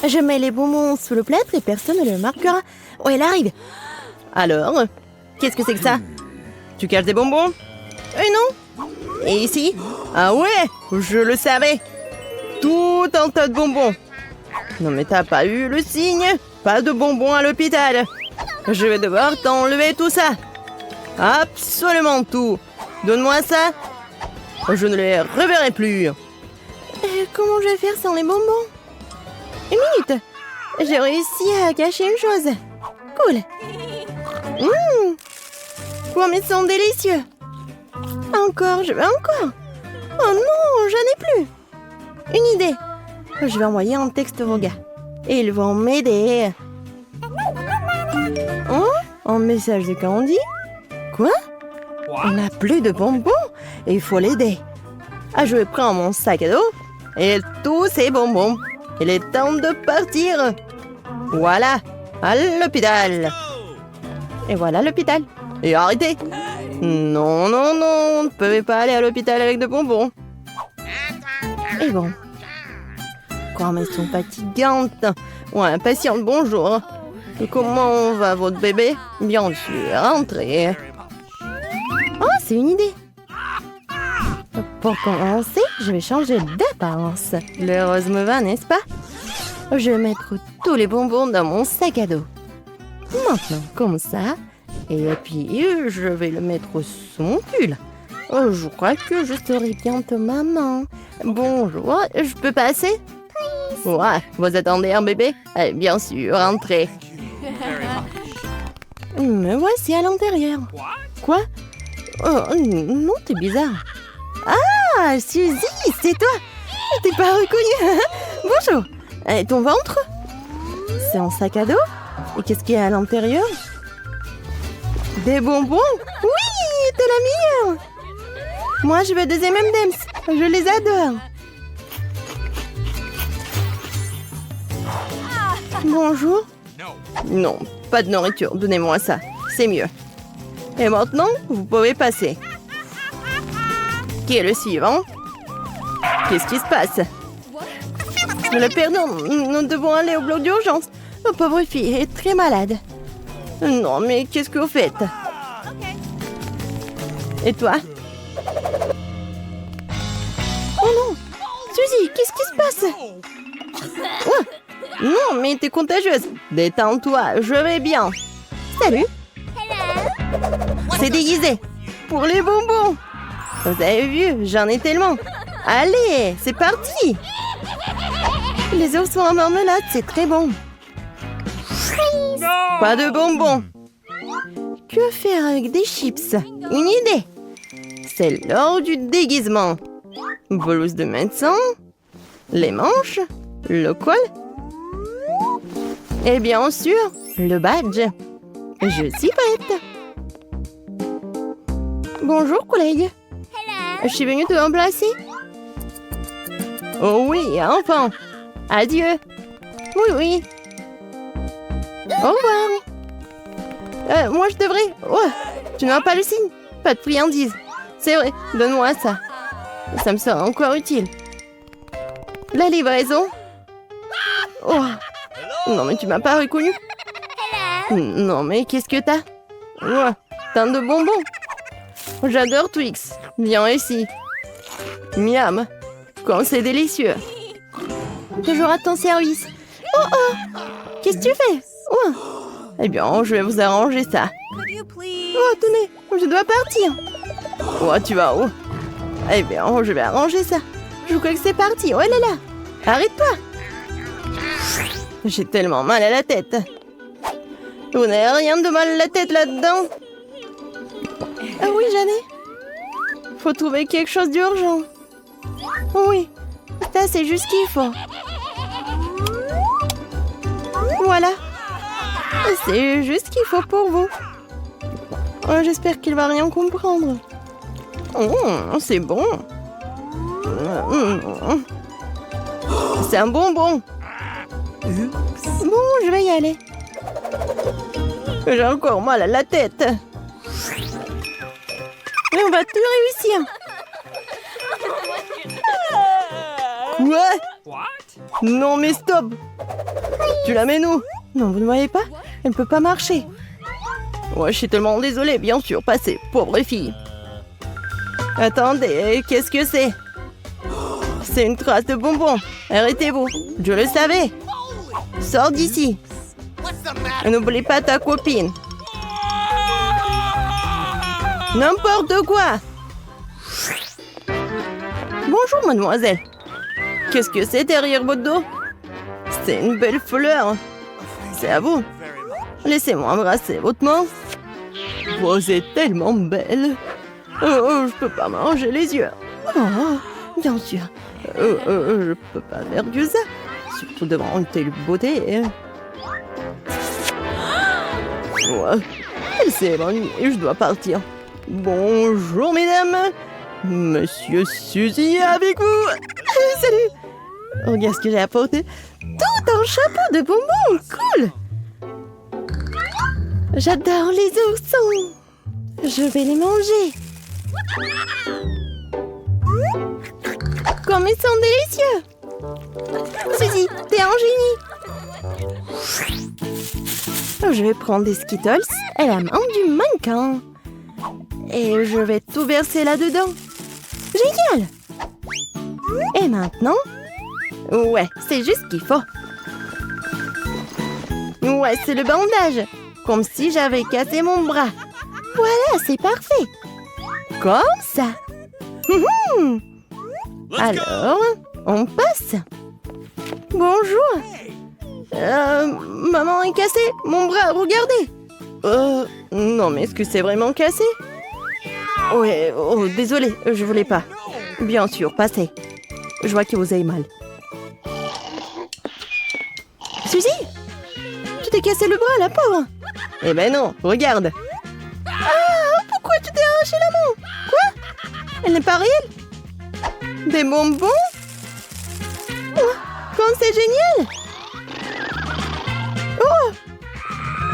Je mets les bonbons sous le plâtre et personne ne le remarquera. Oh, elle arrive. Alors, qu'est-ce que c'est que ça? Tu caches des bonbons? Non. Et ici? Ah ouais, je le savais. Tout un tas de bonbons. Non mais t'as pas eu le signe? Pas de bonbons à l'hôpital. Je vais devoir t'enlever tout ça. Absolument tout. Donne-moi ça. Je ne les reverrai plus. Comment je vais faire sans les bonbons? Une minute. J'ai réussi à cacher une chose. Cool. Oh, mais ils sont délicieux. Encore, je veux encore. Oh non, j'en ai plus. Une idée. Je vais envoyer un texte aux gars. Et ils vont m'aider. Oh, un message de Candy? Quoi? On n'a plus de bonbons et il faut l'aider. Je prends mon sac à dos et tous ces bonbons. Il est temps de partir. Voilà, à l'hôpital. Et voilà l'hôpital. Et arrêtez. Non, non, non, on ne pouvait pas aller à l'hôpital avec de bonbons. Et bon. Quoi, mais elles sont fatigantes. Ouais, impatiente, bonjour. Et comment va votre bébé? Bien sûr, entrez. Oh, c'est une idée. Pour commencer, je vais changer d'apparence. Le rose me va, n'est-ce pas? Je vais mettre tous les bonbons dans mon sac à dos. Maintenant, comme ça. Et puis, je vais le mettre sous mon pull. Je crois que je serai bientôt maman. Bonjour, je peux passer? Ouais, vous attendez un bébé? Bien sûr, entrez. Me voici à l'intérieur. Quoi? Oh, non, t'es bizarre. Ah, Suzy, c'est toi. T'es pas reconnue. Bonjour. Et ton ventre? C'est un sac à dos? Et qu'est-ce qu'il y a à l'intérieur? Des bonbons? Oui, t'es la meilleure. Moi, je veux des M&M's. Je les adore. Bonjour. Non, pas de nourriture. Donnez-moi ça. C'est mieux. Et maintenant, vous pouvez passer. Qui est le suivant? Qu'est-ce qui se passe? Le perdons, nous devons aller au bloc d'urgence. Ma pauvre fille est très malade. Non, mais qu'est-ce que vous faites? Et toi? Oh non! Suzy, qu'est-ce qui se passe? Oh, non, mais t'es contagieuse. Détends-toi, je vais bien. Salut. C'est déguisé. Pour les bonbons. Vous avez vu, j'en ai tellement. Allez, c'est parti. Les œufs sont en marmelade, c'est très bon. Pas de bonbons. Que faire avec des chips? Une idée. C'est l'heure du déguisement. Blouse de médecin. Les manches. Le col. Et bien sûr, le badge. Je suis prête. Bonjour, collègue. Je suis venue te remplacer. Oh oui, enfin. Adieu. Oui, oui. Au revoir. Moi, je devrais... Oh, tu n'as pas le signe. Pas de friandises. C'est vrai, donne-moi ça. Ça me sera encore utile. La livraison. Oh. Non, mais tu m'as pas reconnu. Non, mais qu'est-ce que t'as? Oh, tant de bonbons. J'adore Twix. Viens ici. Miam. Comme c'est délicieux. Toujours à ton service. Oh, oh. Qu'est-ce que tu fais? Oh. Eh bien, je vais vous arranger ça. Oh, tenez, je dois partir. Oh, tu vas où? Eh bien, je vais arranger ça. Je crois que c'est parti. Oh là là. Arrête-toi. J'ai tellement mal à la tête. Vous n'avez rien de mal à la tête là-dedans? Ah oui, j'en ai. Faut trouver quelque chose d'urgent. Oui, ça c'est juste ce qu'il faut. Voilà. C'est juste ce qu'il faut pour vous. Oh, j'espère qu'il va rien comprendre. Oh, c'est bon. C'est un bonbon. Bon, je vais y aller. J'ai encore mal à la tête. Mais on va tout réussir. Quoi? Non, mais stop! Tu la mets où? Non, vous ne voyez pas? Elle ne peut pas marcher. Ouais, je suis tellement désolée, bien sûr, passez, pauvre fille. Attendez, qu'est-ce que c'est? C'est une trace de bonbons. Arrêtez-vous, je le savais. Sors d'ici. N'oublie pas ta copine. N'importe quoi. Bonjour, mademoiselle. Qu'est-ce que c'est derrière votre dos? C'est une belle fleur. C'est à vous. Laissez-moi embrasser votre main. Vous êtes tellement belle. Oh, je peux pas manger les yeux. Oh, bien sûr. Je peux pas faire que ça. Surtout devant une telle beauté. Ouais. Elle s'est évanouie et je dois partir. Bonjour, mesdames. Monsieur Suzy avec vous. Salut. Regarde ce que j'ai apporté. Tout un chapeau de bonbons. Cool. J'adore les oursons. Je vais les manger. Comme ils sont délicieux. Suzy, t'es un génie. Je vais prendre des Skittles et la main du mannequin. Et je vais tout verser là-dedans. Génial. Et maintenant? Ouais, c'est juste ce qu'il faut. Ouais, c'est le bandage. Comme si j'avais cassé mon bras. Voilà, c'est parfait. Comme ça. Alors, on passe. Bonjour. Maman est cassée. Mon bras, regardez. Non, mais est-ce que c'est vraiment cassé? Ouais, oh, désolé, je voulais pas. Bien sûr, passez. Je vois que vous avez mal. Suzy, tu t'es cassé le bras, la pauvre. Eh ben non, regarde. Ah, pourquoi tu t'es arraché la main? Quoi? Elle n'est pas réelle? Des bonbons? Oh, comme c'est génial! Oh!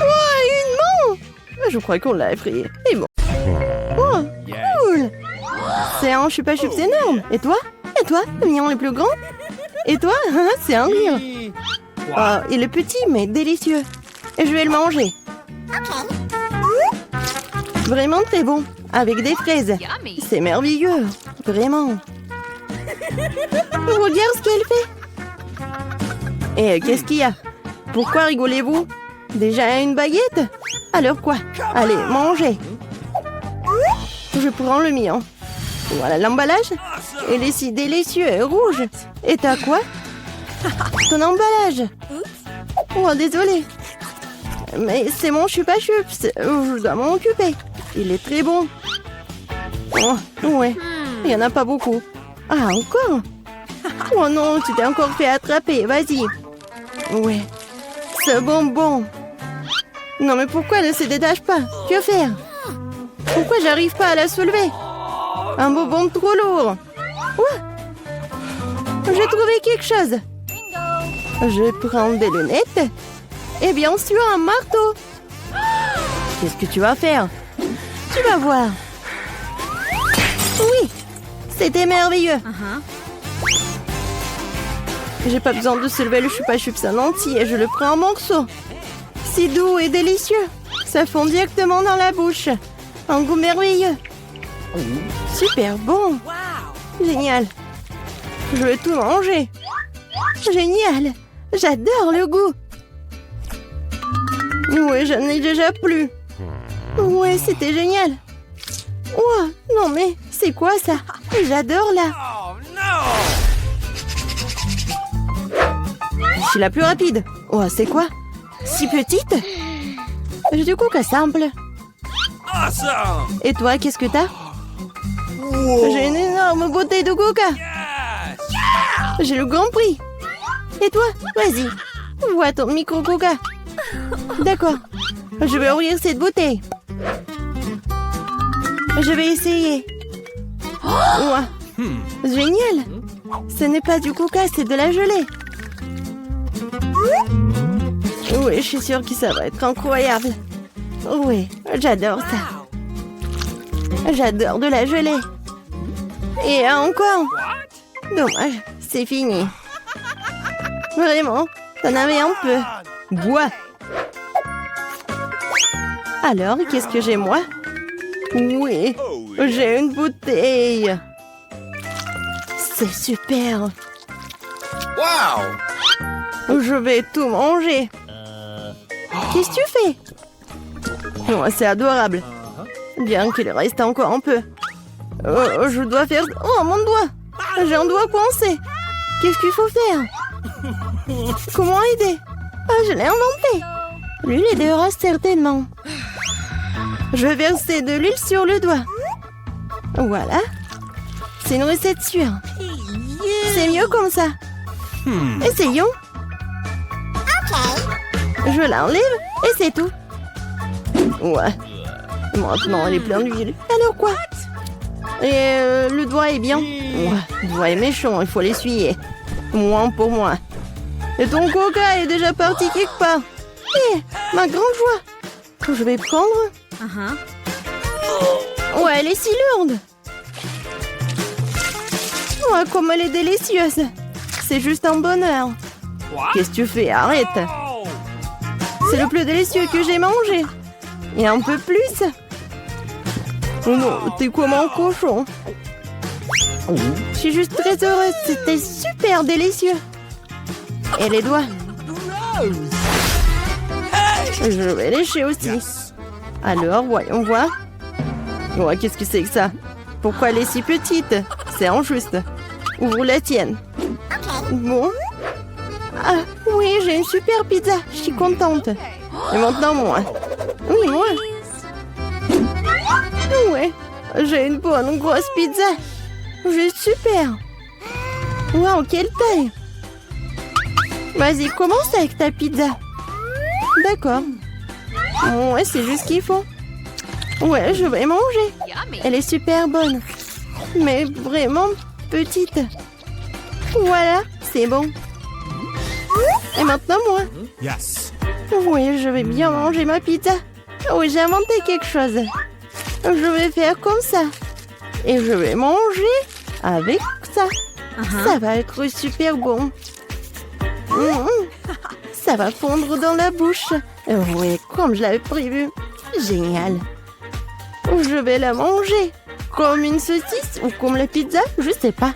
Oh, une main! Je crois qu'on l'a effrayée. Et bon. Oh, cool! C'est un chupa-chups énorme. Et toi? Et toi? Le mignon le plus grand? Et toi? C'est un rire. Oh, il est petit, mais délicieux. Et je vais le manger. Vraiment très bon. Avec des fraises. C'est merveilleux. Vraiment. Regarde ce qu'elle fait. Et qu'est-ce qu'il y a? Pourquoi rigolez-vous? Déjà une baguette? Alors quoi? Allez, mangez. Je prends le mien. Voilà l'emballage. Il est si délicieux et rouge. Et t'as quoi? Ton emballage. Oh, désolé. Mais c'est mon chupa-chups. Je dois m'en occuper. Il est très bon. Oh, ouais. Il n'y en a pas beaucoup. Ah, encore? Oh non, tu t'es encore fait attraper. Vas-y. Ouais. Ce bonbon. Non, mais pourquoi elle ne se détache pas? Que faire? Pourquoi j'arrive pas à la soulever? Un bonbon trop lourd. Ouais. J'ai trouvé quelque chose. Je prends des lunettes. Et bien sûr, un marteau. Qu'est-ce que tu vas faire? Tu vas voir. Oui, c'était merveilleux. J'ai pas besoin de soulever le chupa-chups en entier. Je le prends en morceaux. C'est doux et délicieux. Ça fond directement dans la bouche. Un goût merveilleux. Super bon. Génial. Je veux tout manger. Génial. J'adore le goût. Ouais, j'en ai déjà plus. Ouais, c'était génial. Oh, non mais, c'est quoi ça? J'adore là. Je suis la plus rapide. Oh, c'est quoi? Si petite? J'ai du coca simple. Et toi, qu'est-ce que t'as? J'ai une énorme bouteille de coca. J'ai le grand prix. Et toi? Vas-y. Vois ton micro coca. D'accord. Je vais ouvrir cette bouteille. Je vais essayer. Oh, génial. Ce n'est pas du coca, c'est de la gelée. Oui, je suis sûre que ça va être incroyable. Oui, j'adore ça. J'adore de la gelée. Et encore. Dommage, c'est fini. Vraiment, t'en avais un peu. Bois. Alors, qu'est-ce que j'ai, moi? Oui, j'ai une bouteille. C'est super. Wow! Je vais tout manger. Qu'est-ce que tu fais? Oh, c'est adorable. Bien qu'il reste encore un peu. Je dois faire... Oh, mon doigt! J'ai un doigt coincé. Qu'est-ce qu'il faut faire? Comment aider? Ah, je l'ai inventé. L'huile aidera certainement. Je vais verser de l'huile sur le doigt. Voilà. C'est une recette sûre. C'est mieux comme ça. Essayons. Je l'enlève et c'est tout. Ouais. Maintenant, elle est pleine d'huile. Alors quoi? Et le doigt est bien. Ouais, le doigt est méchant, il faut l'essuyer. Moins pour moi. Et ton coca est déjà parti quelque part. Hé, ma grande joie. Que je vais prendre. Ouais, elle est si lourde. Ouais, comme elle est délicieuse. C'est juste un bonheur. Qu'est-ce que tu fais? Arrête. C'est le plus délicieux que j'ai mangé. Et un peu plus. Oh non, t'es comme un cochon. Je suis juste très heureuse. C'était super délicieux. Et les doigts? Je vais lécher aussi. Alors, voyons voir. Ouais, qu'est-ce que c'est que ça? Pourquoi elle est si petite? C'est injuste. Ouvre la tienne. Bon. Ah, oui, j'ai une super pizza. Je suis contente. Et maintenant, moi. Oui, moi. Ouais, j'ai une bonne grosse pizza. Juste super. Waouh, quelle taille. Vas-y, commence avec ta pizza. D'accord. Ouais, c'est juste ce qu'il faut. Ouais, je vais manger. Elle est super bonne. Mais vraiment petite. Voilà, c'est bon. Et maintenant, moi. Yes. Oui, je vais bien manger ma pizza. Oui, j'ai inventé quelque chose. Je vais faire comme ça. Et je vais manger avec ça. Ça va être super bon. Ça va fondre dans la bouche. Oui, comme je l'avais prévu. Génial. Je vais la manger. Comme une saucisse ou comme la pizza, je sais pas.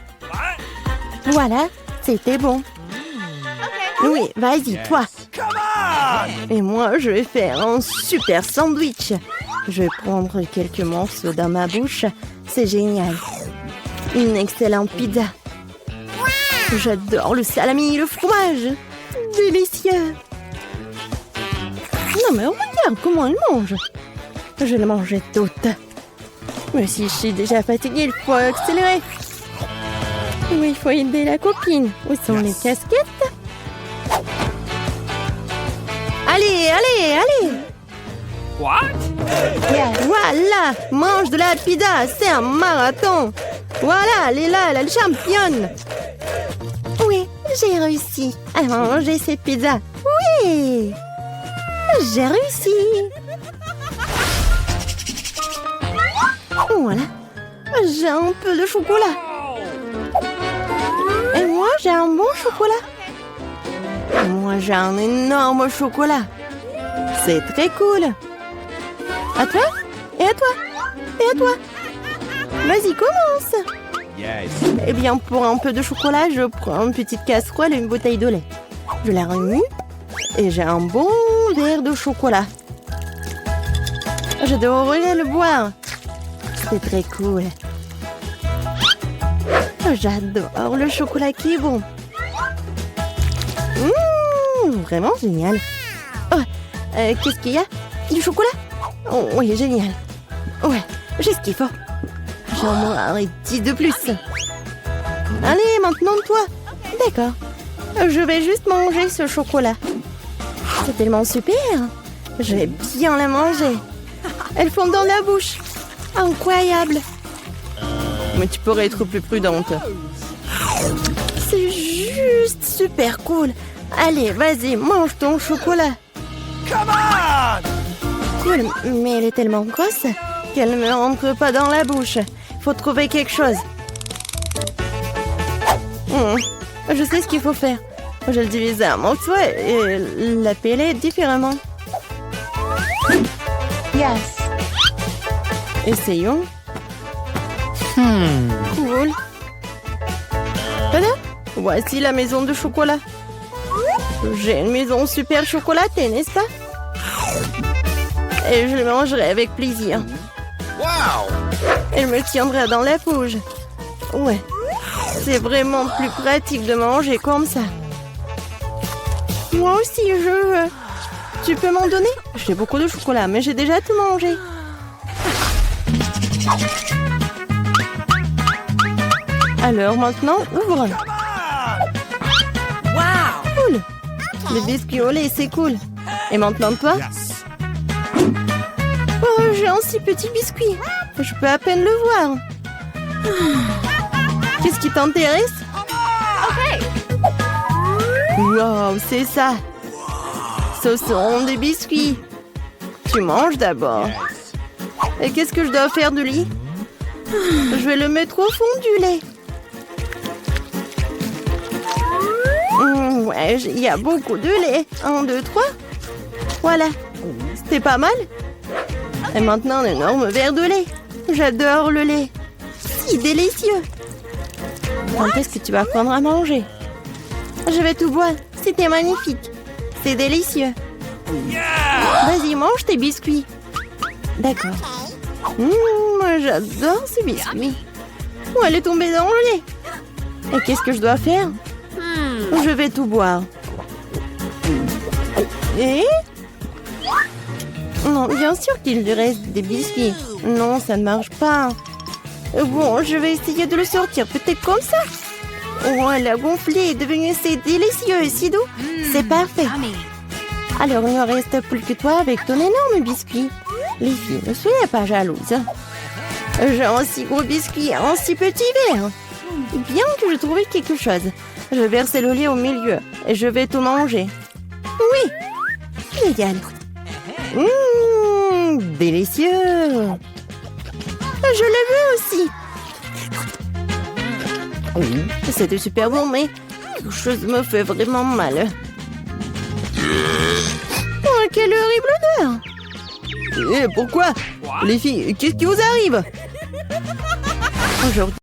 Voilà, c'était bon. Oui, vas-y, toi. Et moi, je vais faire un super sandwich. Je vais prendre quelques morceaux dans ma bouche. C'est génial. Une excellente pizza. J'adore le salami et le fromage. Délicieux. Non mais regarde comment elle mange. Je la mangeais toute. Mais si je suis déjà fatiguée, il faut accélérer. Oui, il faut aider la copine. Où sont les casquettes? Allez, allez, allez. What? Voilà, mange de la pizza, c'est un marathon. Voilà, elle est là, elle est championne. Oui, j'ai réussi à manger cette pizza. Oui, j'ai réussi. Voilà, j'ai un peu de chocolat. Et moi, j'ai un bon chocolat. Et moi, j'ai un énorme chocolat. C'est très cool. À toi? Et à toi? Et à toi? Vas-y, commence. Yes. Eh bien, pour un peu de chocolat, je prends une petite casserole et une bouteille de lait. Je la remue et j'ai un bon verre de chocolat. Je devrais le boire. C'est très cool. J'adore le chocolat qui est bon. Vraiment génial. Oh, qu'est-ce qu'il y a? Du chocolat? Oh, oui, génial. Ouais, j'ai ce qu'il faut. J'en mangerai 10 de plus. Allez, maintenant toi. D'accord. Je vais juste manger ce chocolat. C'est tellement super. Je vais bien la manger. Elle fond dans la bouche. Incroyable. Mais tu pourrais être plus prudente. C'est juste super cool. Allez, vas-y, mange ton chocolat. Come on! Cool, mais elle est tellement grosse qu'elle ne me rentre pas dans la bouche. Faut trouver quelque chose. Je sais ce qu'il faut faire. Je le divisais en morceaux et la pelais différemment. Yes. Essayons. Cool. Tada! Voici la maison de chocolat. J'ai une maison super chocolatée, n'est-ce pas? Et je le mangerai avec plaisir. Wow! Elle me tiendra dans la bouche. Ouais, c'est vraiment plus pratique de manger comme ça. Moi aussi, je veux. Tu peux m'en donner? J'ai beaucoup de chocolat, mais j'ai déjà tout mangé. Alors maintenant, ouvre. Cool. Le biscuit au lait, c'est cool. Et maintenant toi? Yes. Oh, j'ai un si petit biscuit. Je peux à peine le voir. Qu'est-ce qui t'intéresse? Wow, c'est ça. Ce sont des biscuits. Tu manges d'abord. Et qu'est-ce que je dois faire de lui? Je vais le mettre au fond du lait. Ouais, il y a beaucoup de lait. 1, 2, 3. Voilà. C'était pas mal. Et maintenant, un énorme verre de lait. J'adore le lait. Si délicieux. Quand est-ce que tu vas prendre à manger? Je vais tout boire. C'était magnifique. C'est délicieux. Vas-y, mange tes biscuits. D'accord. Moi, j'adore ces biscuits. Oh, elle est tombée dans le lait. Et qu'est-ce que je dois faire? Je vais tout boire. Et? Non, bien sûr qu'il reste des biscuits. Non, ça ne marche pas. Bon, je vais essayer de le sortir. Peut-être comme ça. Oh, elle a gonflé, est devenue si délicieux et si doux. C'est parfait. Alors, il ne reste plus que toi avec ton énorme biscuit. Les filles, ne soyez pas jalouses. J'ai un si gros biscuit, un si petit verre. Bien que je trouve quelque chose. Je vais verser le lait au milieu et je vais tout manger. Oui, génial. Délicieux. Je l'ai vu aussi. C'était super bon, mais quelque chose me fait vraiment mal. Oh, quelle horrible odeur. Pourquoi? Les filles, qu'est-ce qui vous arrive? Aujourd'hui.